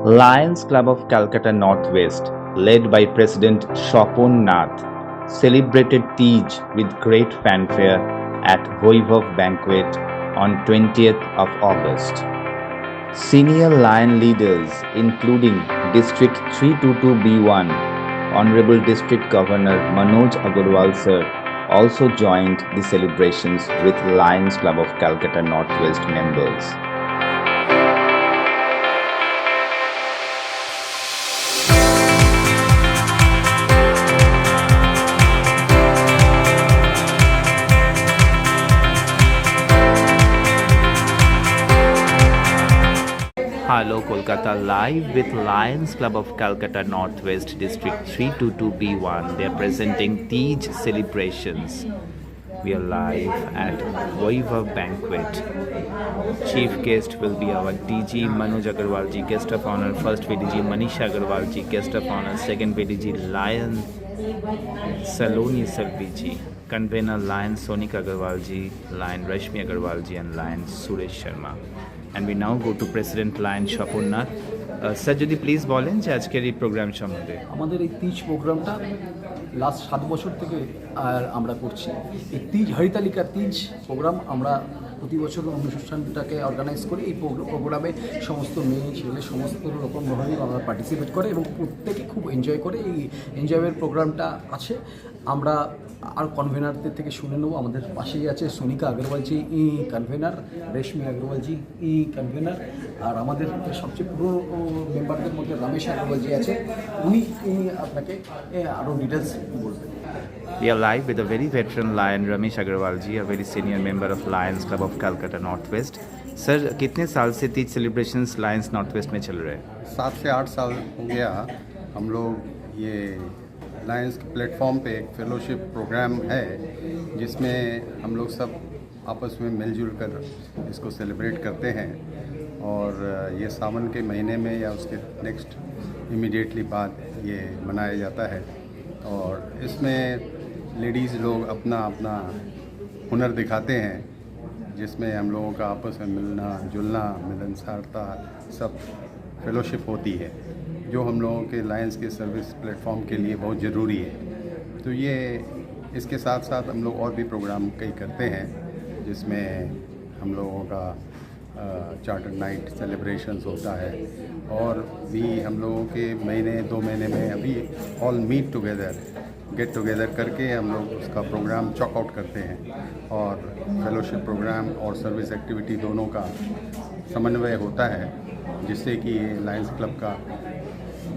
Lions Club of Calcutta Northwest, led by President Shopon Nath, celebrated Tej with great fanfare at Vaibhav Banquet on 20th of August. Senior Lion leaders including District 322B1, Honorable District Governor Manoj Agarwal sir also joined the celebrations with Lions Club of Calcutta Northwest members. Hello Kolkata, live with Lions Club of Calcutta Northwest District 322B1. They are presenting Tej celebrations. We are live at Vaibhav Banquet. Chief guest will be our DG Manoj Agarwal ji, guest of honor first VDG Manisha Agarwal ji, guest of honor second VDG Lion Saloni Salvi ji, convener Lion Sonika Agarwal ji, Lion Rashmi Agarwal ji and Lion Suresh Sharma. And we now go to President Lion Shopon Nath. Sir যদি please বলেন যে আজকের এই programme সম্বন্ধে। আমাদের এই তিজ প্রোগ্রামটা last 7 বছর থেকে আমরা করছি। এই তিজ হরিতালিকা তিজ প্রোগ্রাম আমরা প্রতি বছর অনুষ্ঠানটাকে অর্গানাইজ করি। এই প্রোগ্রামে সমস্ত মেয়ে ছেলে সমস্ত রকম ধরনের আমরা পার্টিসিপেট করে এবং প্রত্যেকে খুব এনজয় করে। এই এনজয়ের প্রোগ্রামটা আছে। আমরা আর কনভেনারদের থেকে শুনে নেব। আমাদের পাশেই আছে সোনিকা আগরওয়ালজি ই কনভেনার, রেশমি আগরওয়ালজি ই কনভেনার, আর আমাদের সবচেয়ে পুরো মেম্বারদের মধ্যে রমেশ আগরওয়ালজি আছে, উনি আপনাকে আরও ডিটেলস বলবেন। We are live with a very veteran Lion Ramesh Agarwal ji, a very senior member of Lions Club of Calcutta Northwest. Sir कितने साल से Teej celebrations Lions north west में चल रहे हैं? 7 से 8 साल हो गया। हम लोग ये लायंस के प्लेटफॉर्म पे एक फेलोशिप प्रोग्राम है जिसमें हम लोग सब आपस में मिलजुल कर इसको सेलिब्रेट करते हैं और ये सावन के महीने में या उसके नेक्स्ट इमीडिएटली बाद ये मनाया जाता है। और इसमें लेडीज़ लोग अपना अपना हुनर दिखाते हैं जिसमें हम लोगों का आपस में मिलना जुलना मिलनसारता सब फेलोशिप होती है जो हम लोगों के लायंस के सर्विस प्लेटफॉर्म के लिए बहुत ज़रूरी है। तो ये इसके साथ साथ हम लोग और भी प्रोग्राम कई करते हैं जिसमें हम लोगों का चार्टर नाइट सेलिब्रेशंस होता है और भी हम लोगों के महीने 2 महीने में अभी all meet together get together करके हम लोग उसका प्रोग्राम चॉक आउट करते हैं और फेलोशिप प्रोग्राम और सर्विस एक्टिविटी दोनों का समन्वय होता है जिससे कि ये लायंस क्लब का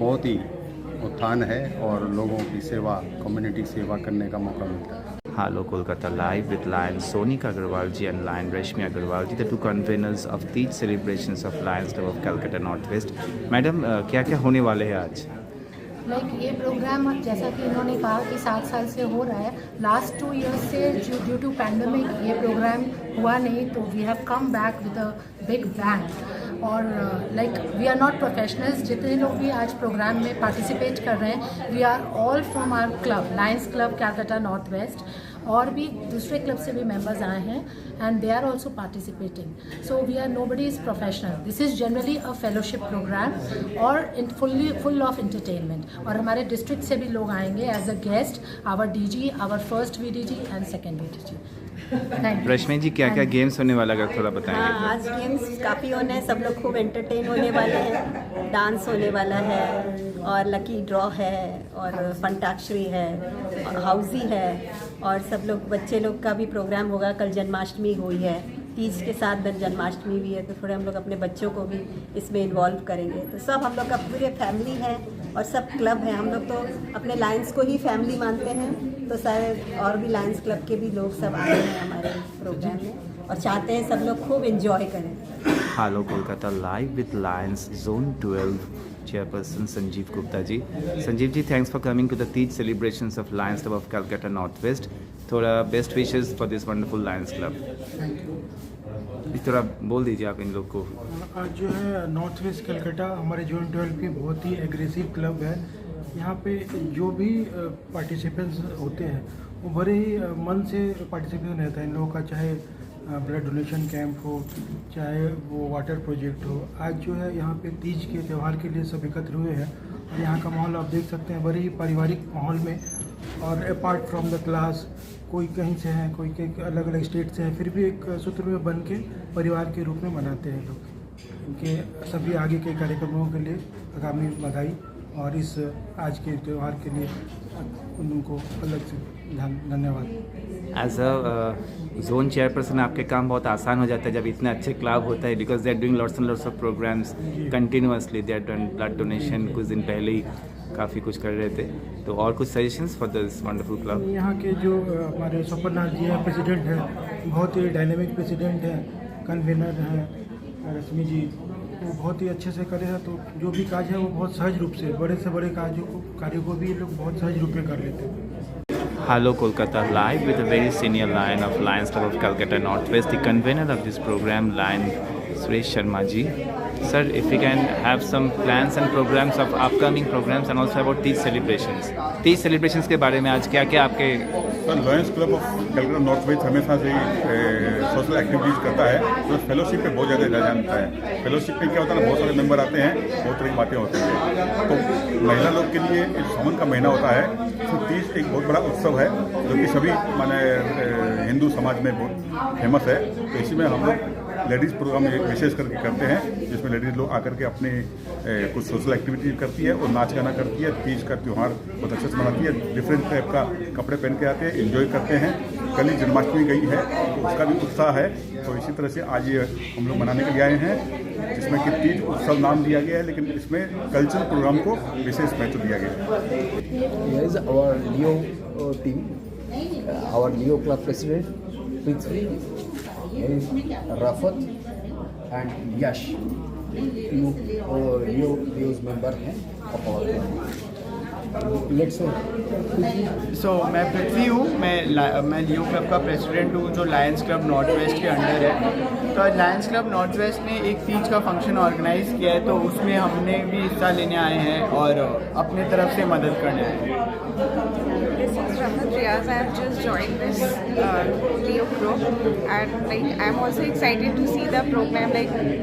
बहुत ही उत्थान है और लोगों की सेवा कम्युनिटी सेवा करने का मौका मिलता है। Hello Kolkata, live with Lion Sonika Agarwal ji and Lion Rashmi Agarwal ji, the two conveners of Tej celebrations of Lions Club of Calcutta Northwest. Madam क्या क्या होने वाले हैं आज? ये प्रोग्राम जैसा कि इन्होंने कहा कि 7 साल से हो रहा है। लास्ट 2 ईयर्स से ड्यू टू पैंडमिक ये प्रोग्राम हुआ नहीं, तो we have come back with a big bang. और वी आर नॉट प्रोफेशनल्स, जितने लोग भी आज प्रोग्राम में पार्टिसिपेट कर रहे हैं we are all from our club lions club Calcutta north west, और भी दूसरे क्लब से भी मेंबर्स आए हैं and they are also participating. So we are nobody is professional, this is generally a fellowship programme और फुल ऑफ एंटरटेनमेंट। और हमारे डिस्ट्रिक्ट से भी लोग आएंगे as a guest, our DG, our first VDG and second VDG. Rashmi ji क्या क्या games होने वाला अगर थोड़ा बताएंगे? हाँ, आज गेम्स काफ़ी होने हैं, सब लोग खूब एंटरटेन होने वाले हैं। डांस होने वाला है और लकी ड्रॉ है और फंटाक्षरी है और हाउजी है और सब लोग बच्चे लोग का भी प्रोग्राम होगा। कल जन्माष्टमी हुई है, तीज के साथ जन्माष्टमी भी है, तो थोड़े हम लोग अपने बच्चों को भी इसमें इन्वॉल्व करेंगे। तो सब हम लोग का पूरे फैमिली है और सब क्लब हैं। हम लोग तो अपने लायंस को ही फैमिली मानते हैं, तो सारे और भी लायंस क्लब के भी लोग सब आए हैं हमारे प्रोग्राम में और चाहते हैं सब लोग खूब एंजॉय करें। Hello Kolkata, live with Lions Zone 12 Chairperson Sanjeev Gupta ji. Sanjeev ji, thanks for coming to the Tej celebrations of Lions Club of Calcutta Northwest. थोड़ा best wishes for this wonderful Lions club. इस तरह बोल दीजिए आप इन लोग को। आज जो है नॉर्थ वेस्ट कलकत्ता हमारे जोन 12 की बहुत ही एग्रेसिव क्लब है। यहाँ पे जो भी पार्टिसिपेंट्स होते हैं वो बड़े ही मन से पार्टिसिपेशन रहता है इन लोगों का, चाहे ब्लड डोनेशन कैंप हो, चाहे वो वाटर प्रोजेक्ट हो। आज जो है यहाँ पे तीज के त्यौहार के लिए सब एकत्र हुए हैं और यहाँ का माहौल आप देख सकते हैं, बड़े ही पारिवारिक माहौल में। और अपार्ट फ्रॉम द क्लास, कोई कहीं से हैं, कोई के अलग अलग स्टेट से हैं, फिर भी एक सूत्र में बन के परिवार के रूप में मनाते हैं लोग। इनके सभी आगे के कार्यक्रमों के लिए आगामी बधाई और इस आज के त्यौहार के लिए उनको अलग से धन्यवाद। एज अ जोन चेयरपर्सन आपके काम बहुत आसान हो जाता है जब इतने अच्छे क्लब होता है, because they are doing lots and lots of programs continuously. They are done blood donation, कुछ दिन पहले ही काफ़ी कुछ कर रहे थे। तो और कुछ suggestions for this wonderful club? यहाँ के जो हमारे स्वप्ननाथ जी हैं, प्रेसिडेंट हैं, बहुत ही डायनेमिक प्रेसिडेंट हैं, कन्वीनर हैं रश्मि जी, वो बहुत ही अच्छे से करे हैं। तो जो भी काज है वो बहुत सहज रूप से, बड़े से बड़े कार्यों को भी ये लोग बहुत सहज रूप में कर लेते हैं। Hello Kolkata, live with a very senior Lion of Lions Club of Calcutta Northwest, the convener of this program, Lion Suresh Sharma ji. Sir, if we can have some plans and programs of upcoming programs and also about Teej celebrations. Teej celebrations के बारे में आज क्या क्या आपके? Sir, Lions club of Calcutta north waste हमेशा से social activities करता है, तो फेलोशिप पे बहुत ज़्यादा रह जानता है। फेलोशिप में क्या होता है ना, बहुत सारे मेंबर आते हैं, बहुत तरह की बातें होती हैं। तो महिला लोग के लिए एक सावन का महीना होता है, तो तीज एक बहुत बड़ा उत्सव है जो कि सभी माने हिंदू समाज में बहुत फेमस है। तो इसी में हम लोग लेडीज़ प्रोग्राम एक विशेष करके करते हैं, जिसमें लेडीज़ लोग आकर के अपने कुछ सोशल एक्टिविटी करती है और नाच गाना करती है। तीज का त्यौहार बहुत अच्छे से मनाती है, डिफरेंट टाइप का कपड़े पहन के आते हैं, एंजॉय करते हैं। कल ही जन्माष्टमी गई है तो उसका भी उत्साह है। तो इसी तरह से आज ये हम लोग मनाने के लिए आए हैं, जिसमें कि तीज उत्सव नाम दिया गया है, लेकिन इसमें कल्चरल प्रोग्राम को विशेष महत्व दिया गया है। Here is our Leo team, our Leo club president, Prithvi, Rafat and Yash, Leo's member हैं of our club. Let's सो मैं पृथ्वी हूँ, मैं लियो क्लब का प्रेसिडेंट हूँ जो लायंस क्लब नॉर्थ वेस्ट के अंडर है। तो लायंस क्लब नॉर्थ वेस्ट ने एक तीज का फंक्शन ऑर्गेनाइज किया है, तो उसमें हमने भी हिस्सा लेने आए हैं और अपने तरफ से मदद करने आए हैं। This is Rahmat Riaz. I have just joined this Leo group, and I'm also excited to see the program.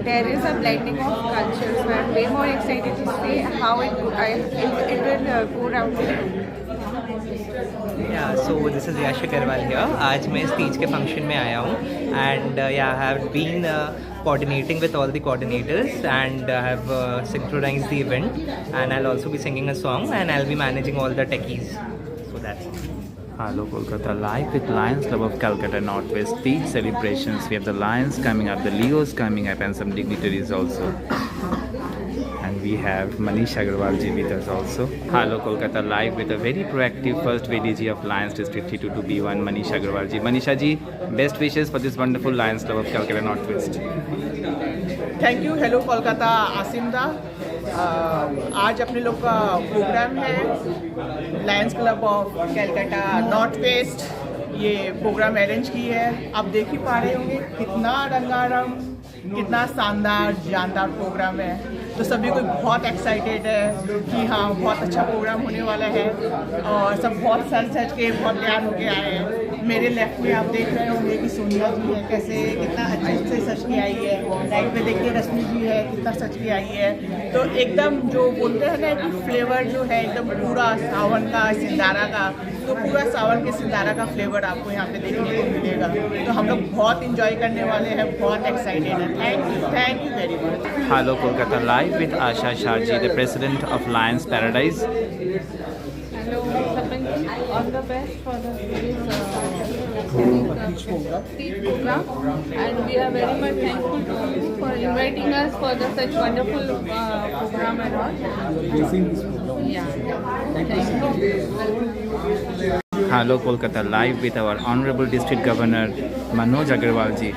There is a blending of cultures, so I'm way more excited to see how it will go around the group. Yeah, so this is Yash Agarwal here. आज मैं इस तीज के function में आया हूँ and yeah, I have been coordinating with all the coordinators and I have synchronized the event, and I'll also be singing a song and I'll be managing all the techies. So that's it. Hello Kolkata, live with Lions Club of Calcutta Northwest Teej celebrations. We have the Lions coming up, the Leos coming up, and some dignitaries also. And we have Manish Agarwal ji with us also. Hello Kolkata, live with a very proactive first VDG of Lions District 322B1, Manish Agarwal ji. Manisha ji, best wishes for this wonderful Lions Club of Calcutta Northwest. Thank you. Hello Kolkata, Asim दा। आज अपने लोग का programme है Lions club of Calcutta north waste, ये programme arrange की है। आप देख ही पा रहे होंगे कितना रंगारंग, कितना शानदार जानदार प्रोग्राम है। तो सभी कोई बहुत एक्साइटेड है कि हाँ बहुत अच्छा प्रोग्राम होने वाला है और सब बहुत सज सज के बहुत तैयार होके आए हैं। मेरे लेफ्ट में आप देख रहे होंगे कि सोनिया जी है, कैसे कितना अच्छे से सज के आई है। राइट पे देखिए रश्मि जी है, कितना सज के आई है। तो एकदम जो बोलते हैं ना कि फ्लेवर जो है एकदम पूरा सावन का, सिंदारा का, तो पूरा सावन के सिंदारा का फ्लेवर आपको यहाँ पे देखने को मिलेगा। तो हम लोग बहुत इंजॉय करने वाले हैं, बहुत एक्साइटेड हैं। Thank you very much. Hello Kolkata, live with Asha Sharji, the president of Lions Paradise. Hello, all the best for the Teej program, and we are very much thankful to you for inviting us for such wonderful program and all. Yeah, thank you. Hello Kolkata, live with our Honorable District Governor Manoj Agarwal ji.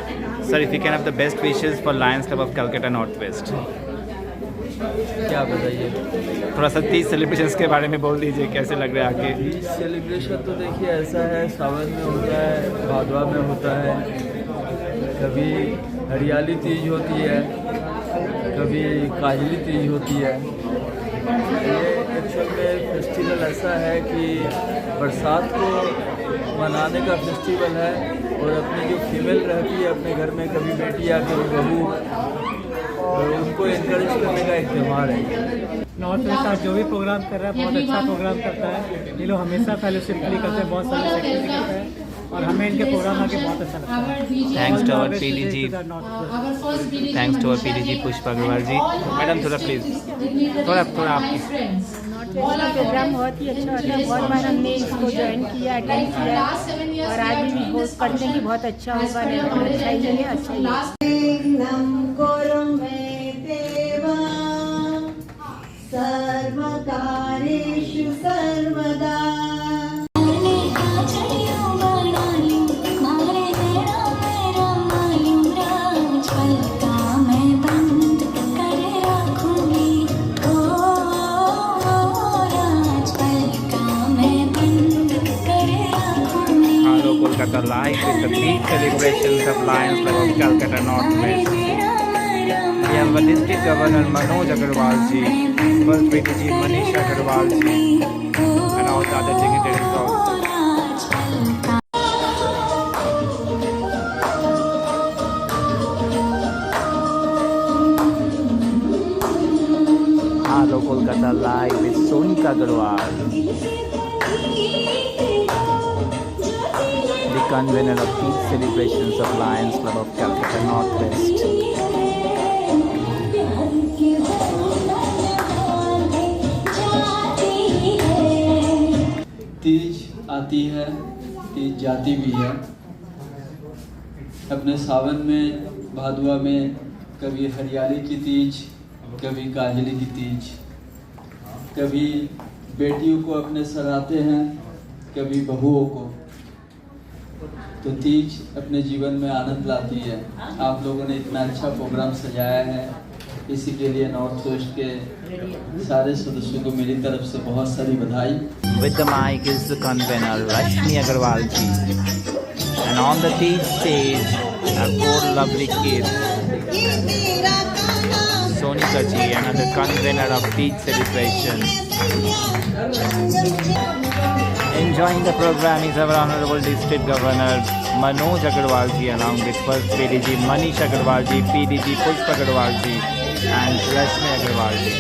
Sir, if you can have the best wishes for Lions Club of Calcutta Northwest. क्या बताइए, थोड़ा सा Teej celebrations के बारे में बोल दीजिए, कैसे लग रहा है आगे? तीज सेलिब्रेशन तो देखिए ऐसा है, सावन में होता है, भादवा में होता है, कभी हरियाली तीज होती है, कभी काजली तीज होती है। ये एक्चुअल में फेस्टिवल ऐसा है कि बरसात को मनाने का फेस्टिवल है और अपनी जो फीमेल रहती है अपने घर में, कभी बेटी या कभी बहू, और उनको इनकरेज करने का एक त्यौहार है। नॉर्थ वेस्ट आज जो भी प्रोग्राम कर रहा है बहुत अच्छा प्रोग्राम करता है। ये लोग हमेशा फेलोशिप के लिए करते हैं, बहुत सारे एक्टिविटी करते हैं और हमें इनके प्रोग्राम आके बहुत अच्छा लगता है। Thanks to our PDG, thanks to our PDG Pushpa Agarwal ji. Madam थोड़ा प्लीज, थोड़ा आपकी। नॉर्थ वेस्ट का प्रोग्राम बहुत ही अच्छा होता है, बहुत बार हमने इसको ज्वाइन किया, अटेंड किया और आज भी होस्ट करते हैं कि बहुत अच्छा होगा, अच्छा ही है, अच्छा ही सर्वकारेषु सर्वदा Kolkata live with the big celebrations of Lions Club of Calcutta North West. We have the District Governor Manoj Agarwal ji, First PDG Manish Agarwal ji, and all the other dignitaries also. Hello Kolkata live with Sonika Agarwal, the convener of Peace Celebrations of Lions Club of Calcutta North West. Teej आती है, तीज जाती भी है। अपने सावन में, भादुआ में कभी हरियाली की तीज, कभी काजली की तीज, कभी बेटियों को अपने सराहते हैं, कभी बहुओं को। तो तीज अपने जीवन में आनंद लाती है। आप लोगों ने इतना अच्छा प्रोग्राम सजाया है, इसी के लिए नॉर्थ वेस्ट के सारे सदस्यों को मेरी तरफ से बहुत सारी बधाई। With the mic is the convener Rashmi Agarwal ji, and on the Tej stage are 4 lovely kids. Sonika ji, another convener of Tej celebration. Enjoying the program is our Honorable District Governor Manoj Agarwal ji, along with First PDG Manish Agarwal ji, PDG Pushpa Agarwal ji, and Rashmi Agarwal ji.